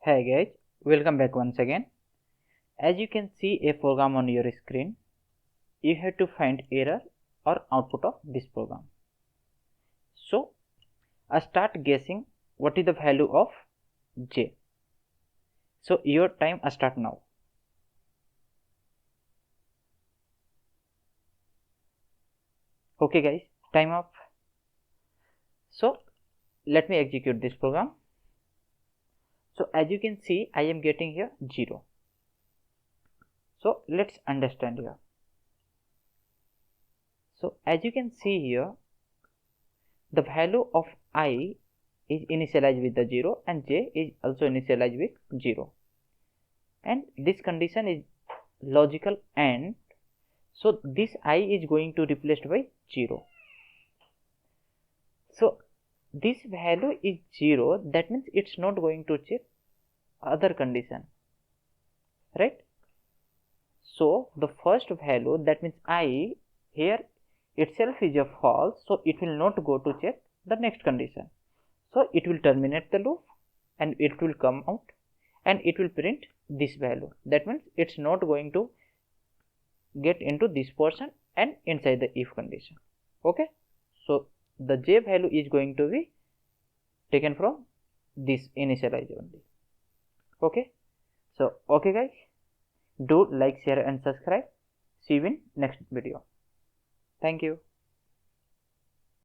Hey guys, welcome back once again. As you can see a program on your screen, you have to find error or output of this program. So, start guessing what is the value of j. So, your time start now. Okay guys, time up. So, let me execute this program. So, as you can see, I am getting here 0. So, let's understand here. So, as you can see here, the value of I is initialized with the 0 and j is also initialized with 0, and this condition is logical AND, so this I is going to replaced by 0. So this value is 0, that means it's not going to check other condition, right? So the first value, that means I here itself is a false, so it will not go to check the next condition. So it will terminate the loop and it will come out and it will print this value. That means it's not going to get into this portion and inside the if condition. Okay, so the j value is going to be taken from this initialize only. Okay, so okay guys, do like, share and subscribe. See you in next video. Thank you.